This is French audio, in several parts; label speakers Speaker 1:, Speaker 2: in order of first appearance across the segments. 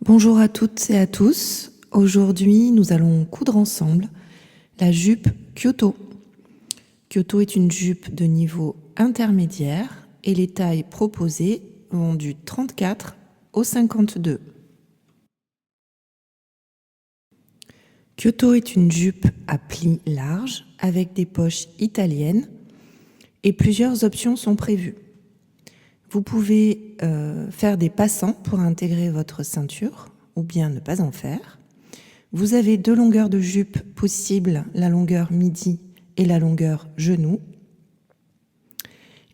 Speaker 1: Bonjour à toutes et à tous. Aujourd'hui, nous allons coudre ensemble la jupe Kyoto. Kyoto est une jupe de niveau intermédiaire et les tailles proposées vont du 34 au 52. Kyoto est une jupe à plis larges avec des poches italiennes et plusieurs options sont prévues. Vous pouvez faire des passants pour intégrer votre ceinture ou bien ne pas en faire. Vous avez deux longueurs de jupe possibles, la longueur midi et la longueur genou.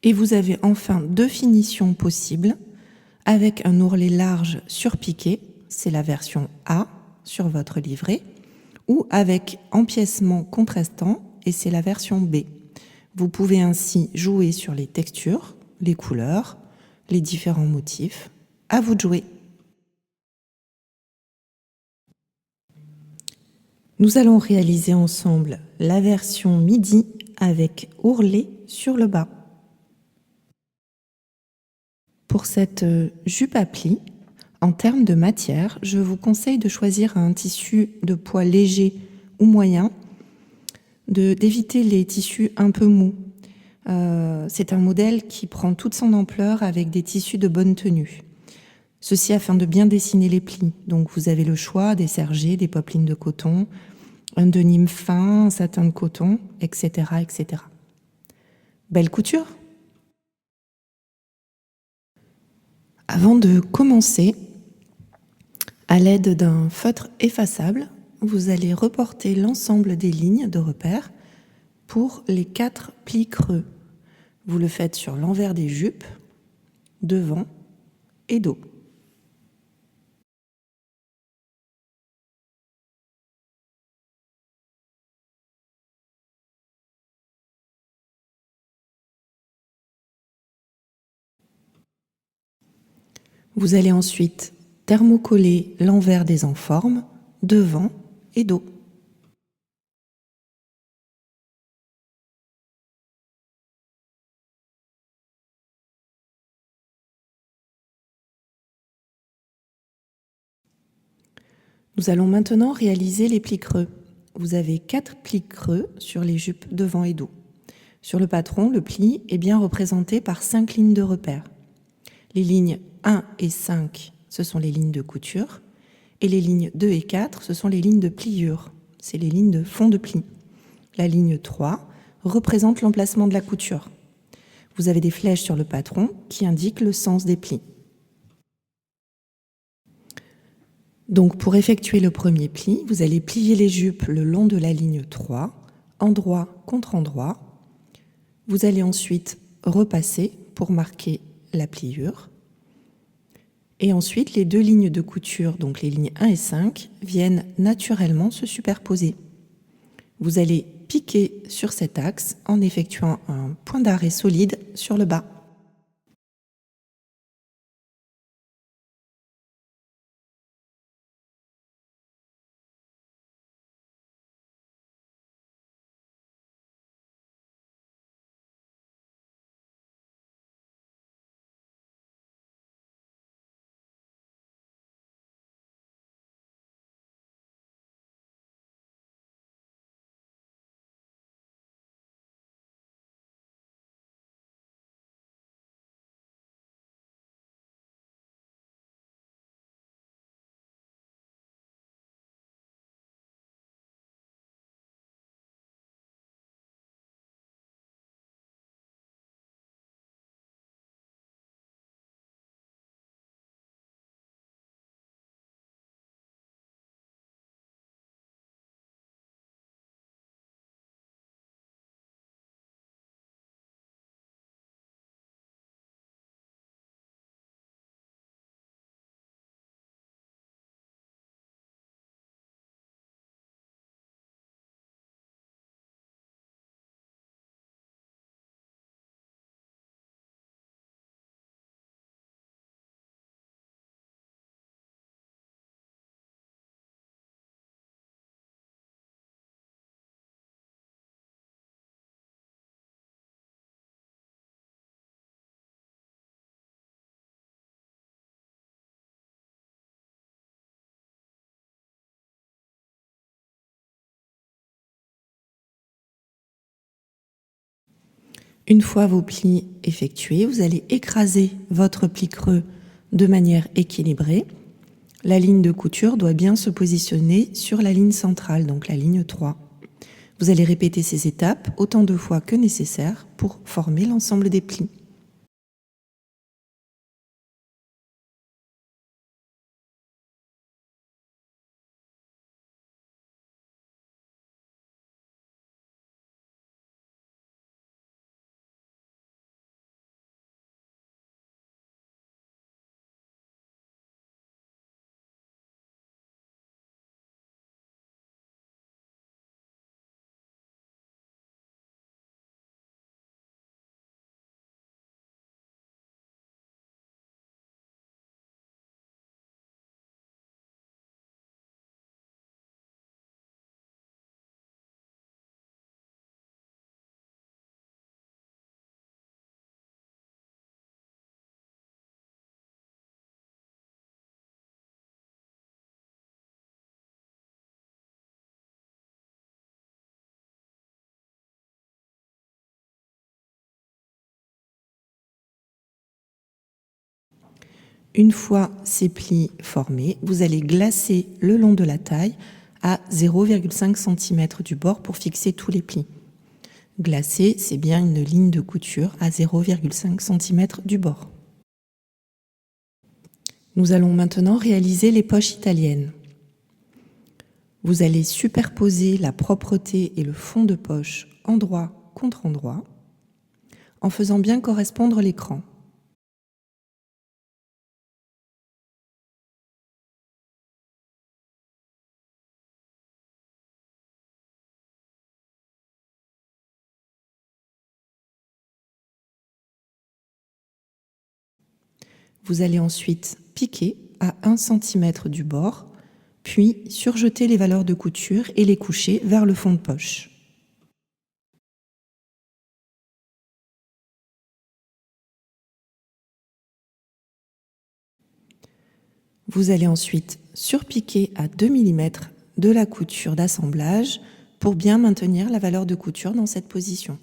Speaker 1: Et vous avez enfin deux finitions possibles avec un ourlet large surpiqué, c'est la version A sur votre livret, ou avec empiècement contrastant et c'est la version B. Vous pouvez ainsi jouer sur les textures, les couleurs, les différents motifs. À vous de jouer. Nous allons réaliser ensemble la version midi avec ourlet sur le bas. Pour cette jupe à plis, en termes de matière, je vous conseille de choisir un tissu de poids léger ou moyen, d'éviter les tissus un peu mous. C'est un modèle qui prend toute son ampleur avec des tissus de bonne tenue. Ceci afin de bien dessiner les plis. Donc vous avez le choix des sergés, des popelines de coton, un denim fin, un satin de coton, etc., etc. Belle couture! Avant de commencer, à l'aide d'un feutre effaçable, vous allez reporter l'ensemble des lignes de repère pour les 4 plis creux. Vous le faites sur l'envers des jupes, devant et dos. Vous allez ensuite thermocoller l'envers des enformes, devant et dos. Nous allons maintenant réaliser les plis creux. Vous avez 4 plis creux sur les jupes devant et dos. Sur le patron, le pli est bien représenté par 5 lignes de repère. Les lignes 1 et 5, ce sont les lignes de couture, et les lignes 2 et 4, ce sont les lignes de pliure, c'est les lignes de fond de pli. La ligne 3 représente l'emplacement de la couture. Vous avez des flèches sur le patron qui indiquent le sens des plis. Donc pour effectuer le premier pli, vous allez plier les jupes le long de la ligne 3, endroit contre endroit. Vous allez ensuite repasser pour marquer la pliure. Et ensuite, les deux lignes de couture, donc les lignes 1 et 5, viennent naturellement se superposer. Vous allez piquer sur cet axe en effectuant un point d'arrêt solide sur le bas. Une fois vos plis effectués, vous allez écraser votre pli creux de manière équilibrée. La ligne de couture doit bien se positionner sur la ligne centrale, donc la ligne 3. Vous allez répéter ces étapes autant de fois que nécessaire pour former l'ensemble des plis. Une fois ces plis formés, vous allez glacer le long de la taille à 0,5 cm du bord pour fixer tous les plis. Glacer, c'est bien une ligne de couture à 0,5 cm du bord. Nous allons maintenant réaliser les poches italiennes. Vous allez superposer la propreté et le fond de poche endroit contre endroit en faisant bien correspondre l'écran. Vous allez ensuite piquer à 1 cm du bord, puis surjeter les valeurs de couture et les coucher vers le fond de poche. Vous allez ensuite surpiquer à 2 mm de la couture d'assemblage pour bien maintenir la valeur de couture dans cette position.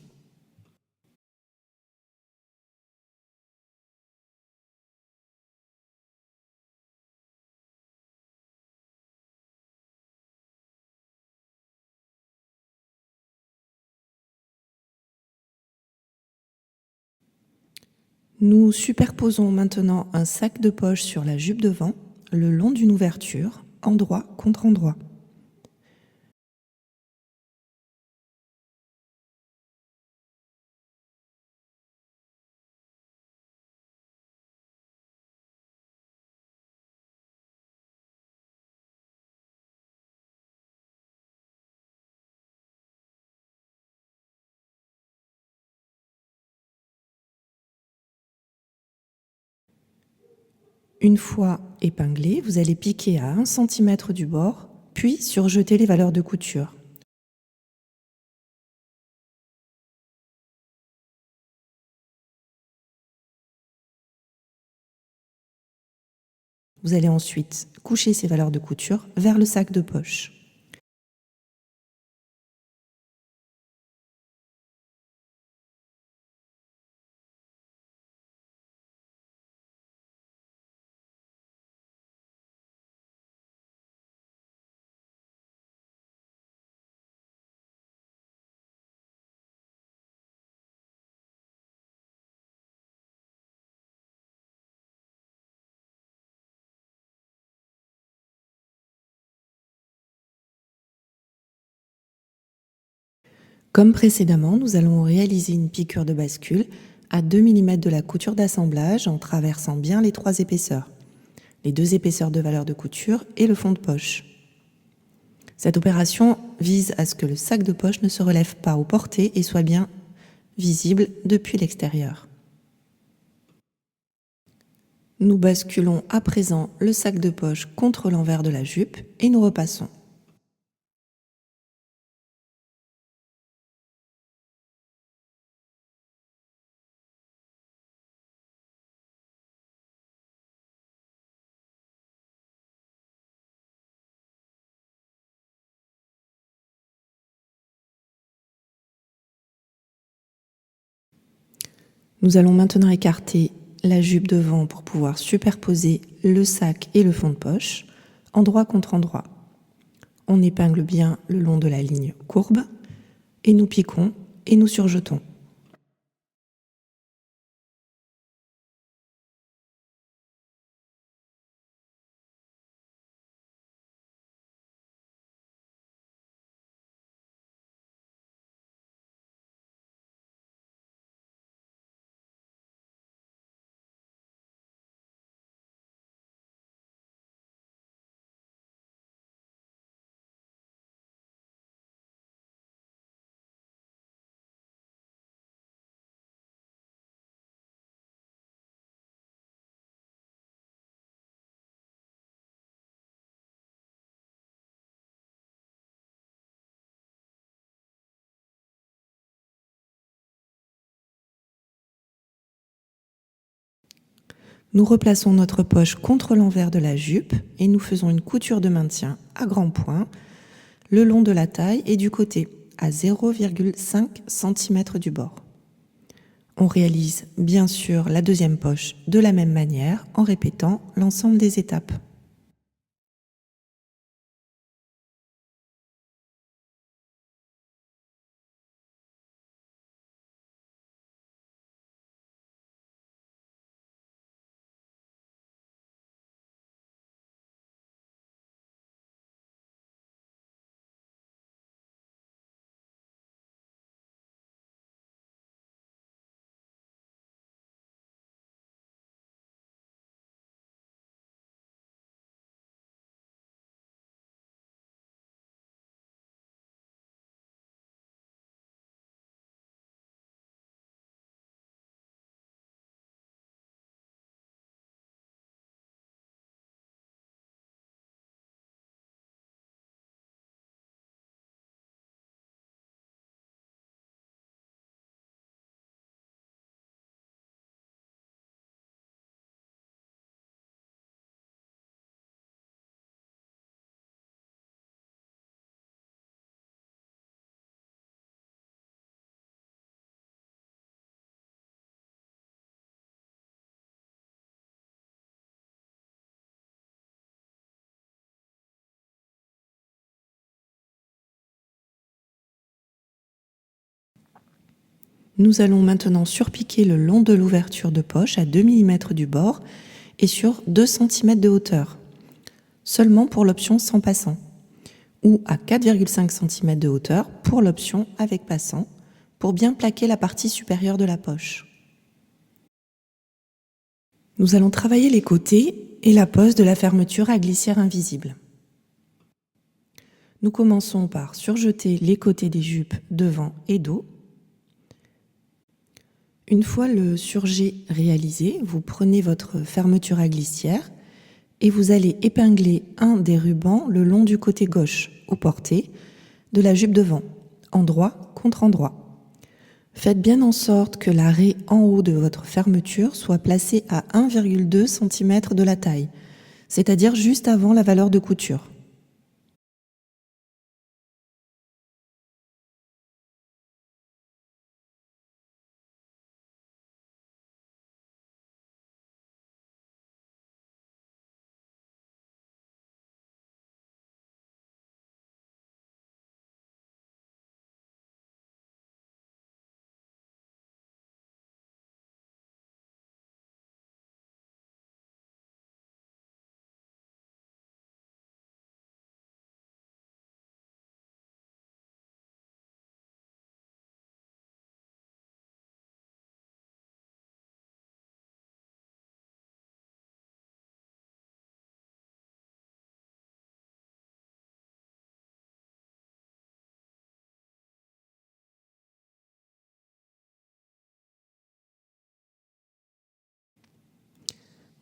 Speaker 1: Nous superposons maintenant un sac de poche sur la jupe devant, le long d'une ouverture, endroit contre endroit. Une fois épinglé, vous allez piquer à 1 cm du bord, puis surjeter les valeurs de couture. Vous allez ensuite coucher ces valeurs de couture vers le sac de poche. Comme précédemment, nous allons réaliser une piqûre de bascule à 2 mm de la couture d'assemblage en traversant bien les 3 épaisseurs, les 2 épaisseurs de valeur de couture et le fond de poche. Cette opération vise à ce que le sac de poche ne se relève pas au porté et soit bien visible depuis l'extérieur. Nous basculons à présent le sac de poche contre l'envers de la jupe et nous repassons. Nous allons maintenant écarter la jupe devant pour pouvoir superposer le sac et le fond de poche, endroit contre endroit. On épingle bien le long de la ligne courbe et nous piquons et nous surjetons. Nous replaçons notre poche contre l'envers de la jupe et nous faisons une couture de maintien à grands points le long de la taille et du côté, à 0,5 cm du bord. On réalise bien sûr la deuxième poche de la même manière en répétant l'ensemble des étapes. Nous allons maintenant surpiquer le long de l'ouverture de poche à 2 mm du bord et sur 2 cm de hauteur, seulement pour l'option sans passant, ou à 4,5 cm de hauteur pour l'option avec passant, pour bien plaquer la partie supérieure de la poche. Nous allons travailler les côtés et la pose de la fermeture à glissière invisible. Nous commençons par surjeter les côtés des jupes devant et dos. Une fois le surjet réalisé, vous prenez votre fermeture à glissière et vous allez épingler un des rubans le long du côté gauche, au porté, de la jupe devant, endroit contre endroit. Faites bien en sorte que la raie en haut de votre fermeture soit placée à 1,2 cm de la taille, c'est-à-dire juste avant la valeur de couture.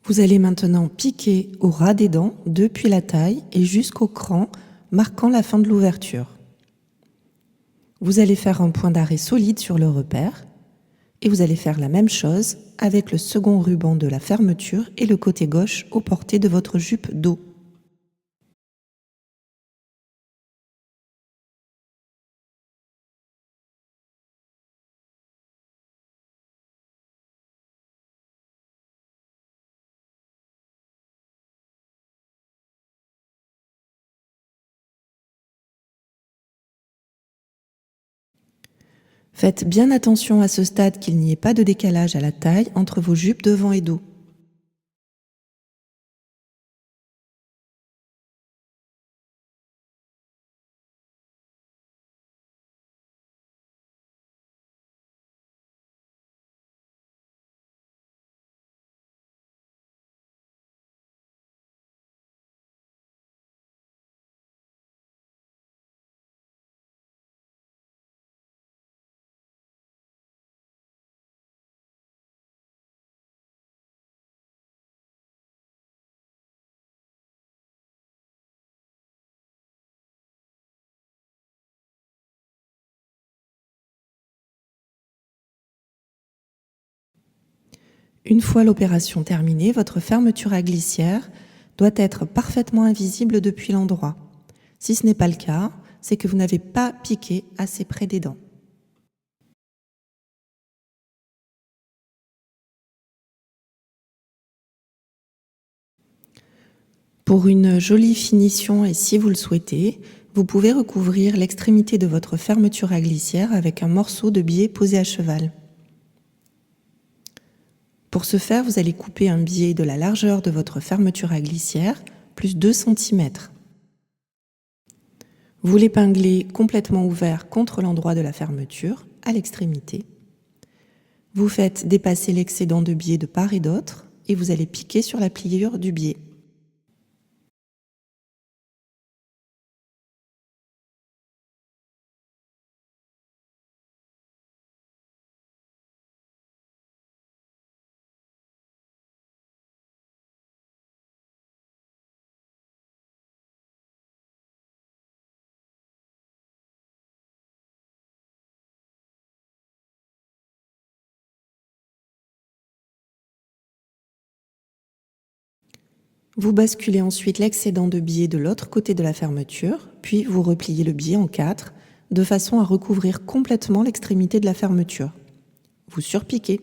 Speaker 1: Vous allez maintenant piquer au ras des dents depuis la taille et jusqu'au cran marquant la fin de l'ouverture. Vous allez faire un point d'arrêt solide sur le repère et vous allez faire la même chose avec le second ruban de la fermeture et le côté gauche au porté de votre jupe dos. Faites bien attention à ce stade qu'il n'y ait pas de décalage à la taille entre vos jupes devant et dos. Une fois l'opération terminée, votre fermeture à glissière doit être parfaitement invisible depuis l'endroit. Si ce n'est pas le cas, c'est que vous n'avez pas piqué assez près des dents. Pour une jolie finition et si vous le souhaitez, vous pouvez recouvrir l'extrémité de votre fermeture à glissière avec un morceau de biais posé à cheval. Pour ce faire, vous allez couper un biais de la largeur de votre fermeture à glissière, plus 2 cm. Vous l'épinglez complètement ouvert contre l'endroit de la fermeture, à l'extrémité. Vous faites dépasser l'excédent de biais de part et d'autre et vous allez piquer sur la pliure du biais. Vous basculez ensuite l'excédent de biais de l'autre côté de la fermeture, puis vous repliez le biais en 4, de façon à recouvrir complètement l'extrémité de la fermeture. Vous surpiquez.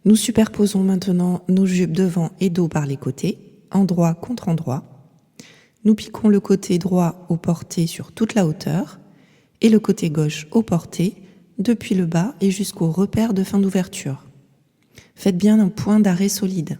Speaker 1: Nous superposons maintenant nos jupes devant et dos par les côtés, endroit contre endroit. Nous piquons le côté droit au porté sur toute la hauteur et le côté gauche au porté, depuis le bas et jusqu'au repère de fin d'ouverture. Faites bien un point d'arrêt solide.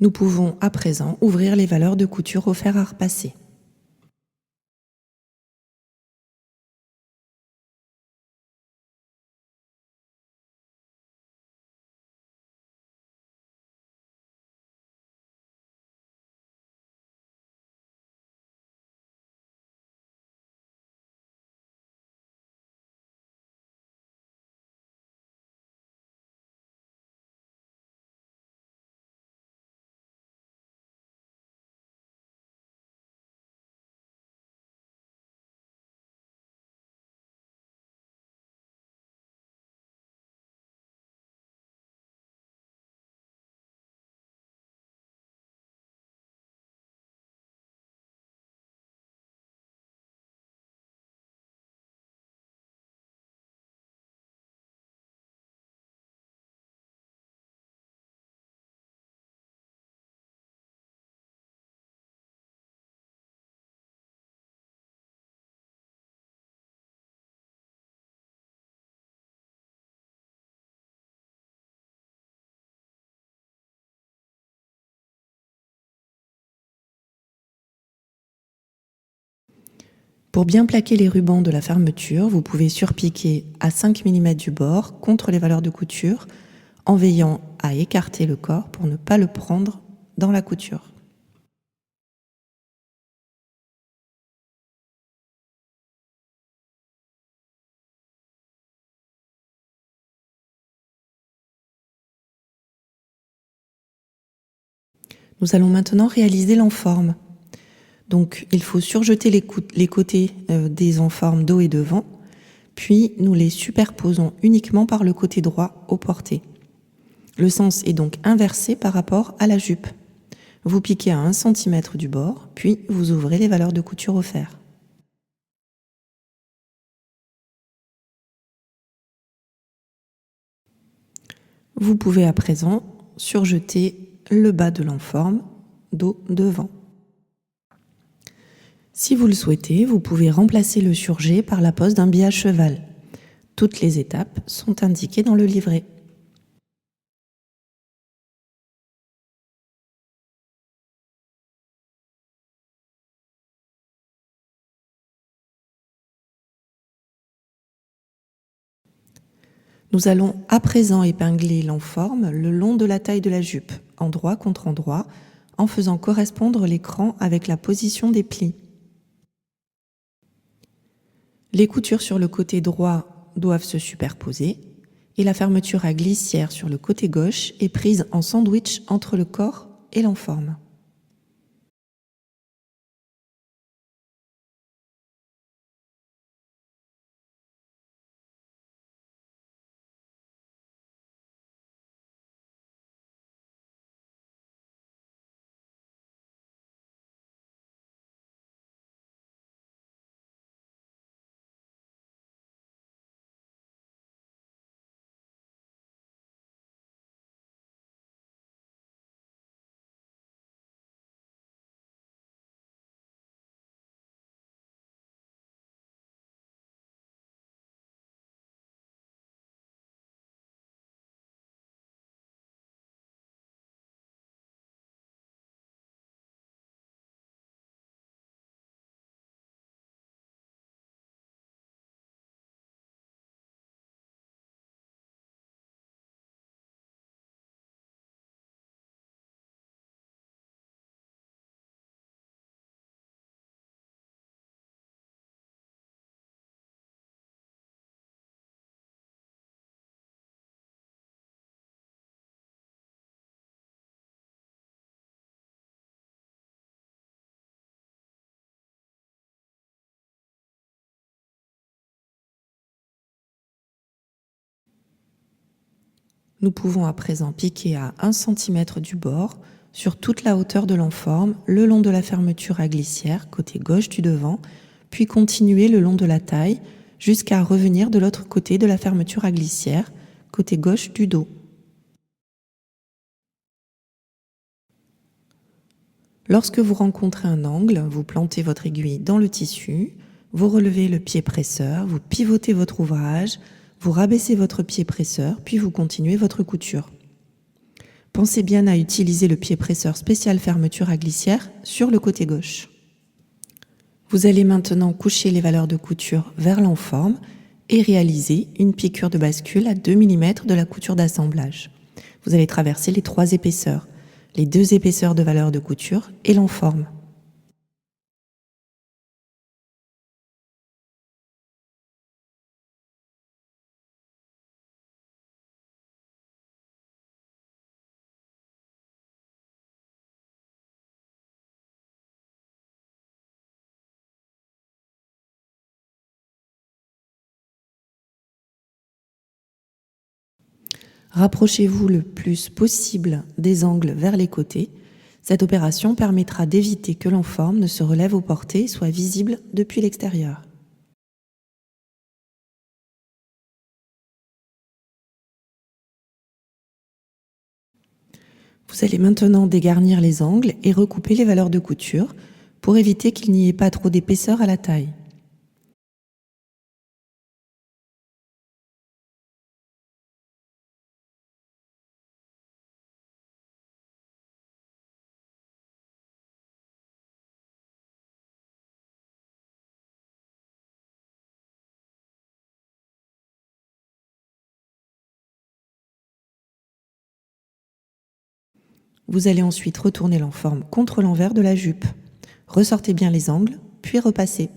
Speaker 1: Nous pouvons à présent ouvrir les valeurs de couture au fer à repasser. Pour bien plaquer les rubans de la fermeture, vous pouvez surpiquer à 5 mm du bord contre les valeurs de couture en veillant à écarter le corps pour ne pas le prendre dans la couture. Nous allons maintenant réaliser l'enforme. Donc il faut surjeter les côtés des enformes dos et devant, puis nous les superposons uniquement par le côté droit au porté. Le sens est donc inversé par rapport à la jupe. Vous piquez à 1 cm du bord, puis vous ouvrez les valeurs de couture au fer. Vous pouvez à présent surjeter le bas de l'enforme, dos devant. Si vous le souhaitez, vous pouvez remplacer le surjet par la pose d'un biais à cheval. Toutes les étapes sont indiquées dans le livret. Nous allons à présent épingler l'enforme le long de la taille de la jupe, endroit contre endroit, en faisant correspondre l'écran avec la position des plis. Les coutures sur le côté droit doivent se superposer et la fermeture à glissière sur le côté gauche est prise en sandwich entre le corps et l'enforme. Nous pouvons à présent piquer à 1 cm du bord sur toute la hauteur de l'enforme, le long de la fermeture à glissière, côté gauche du devant, puis continuer le long de la taille jusqu'à revenir de l'autre côté de la fermeture à glissière, côté gauche du dos. Lorsque vous rencontrez un angle, vous plantez votre aiguille dans le tissu, vous relevez le pied presseur, vous pivotez votre ouvrage, vous rabaissez votre pied presseur, puis vous continuez votre couture. Pensez bien à utiliser le pied presseur spécial fermeture à glissière sur le côté gauche. Vous allez maintenant coucher les valeurs de couture vers l'enforme et réaliser une piqûre de bascule à 2 mm de la couture d'assemblage. Vous allez traverser les 3 épaisseurs, les 2 épaisseurs de valeur de couture et l'enforme. Rapprochez-vous le plus possible des angles vers les côtés. Cette opération permettra d'éviter que l'enforme ne se relève au porté et soit visible depuis l'extérieur. Vous allez maintenant dégarnir les angles et recouper les valeurs de couture pour éviter qu'il n'y ait pas trop d'épaisseur à la taille. Vous allez ensuite retourner l'enforme contre l'envers de la jupe. Ressortez bien les angles, puis repassez.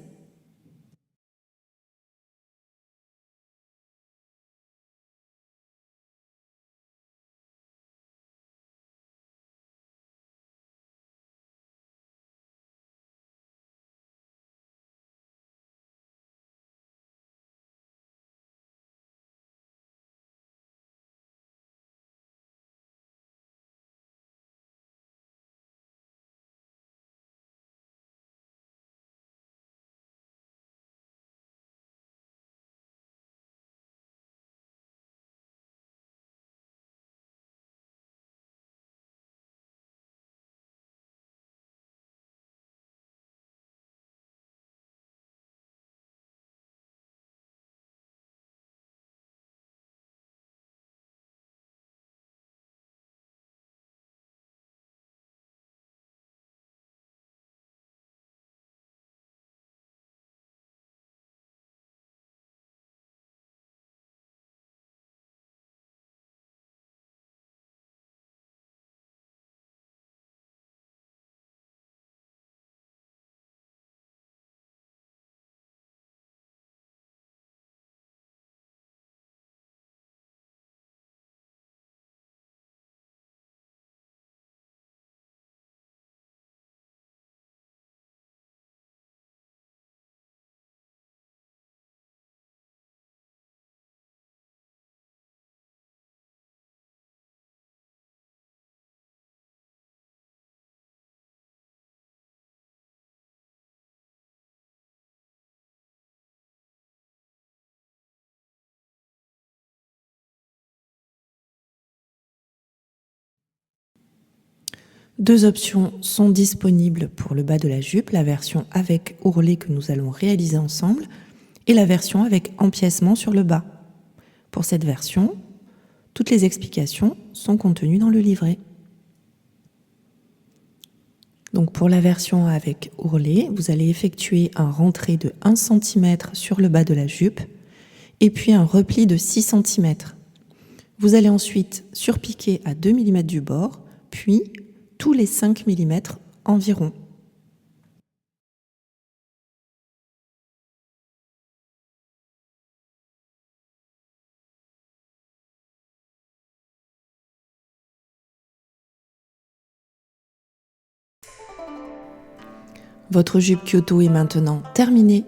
Speaker 1: Deux options sont disponibles pour le bas de la jupe, la version avec ourlet que nous allons réaliser ensemble et la version avec empiècement sur le bas. Pour cette version, toutes les explications sont contenues dans le livret. Donc pour la version avec ourlet, vous allez effectuer un rentré de 1 cm sur le bas de la jupe et puis un repli de 6 cm. Vous allez ensuite surpiquer à 2 mm du bord, puis tous les 5 mm environ. Votre jupe Kyoto est maintenant terminée.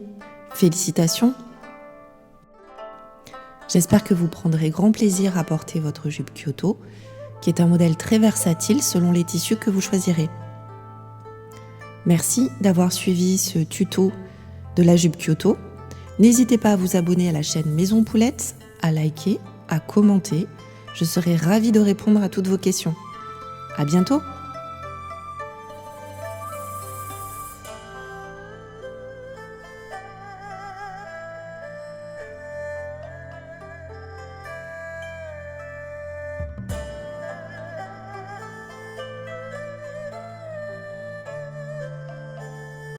Speaker 1: Félicitations! J'espère que vous prendrez grand plaisir à porter votre jupe Kyoto, qui est un modèle très versatile selon les tissus que vous choisirez. Merci d'avoir suivi ce tuto de la jupe Kyoto. N'hésitez pas à vous abonner à la chaîne Maison Poulette, à liker, à commenter. Je serai ravie de répondre à toutes vos questions. À bientôt!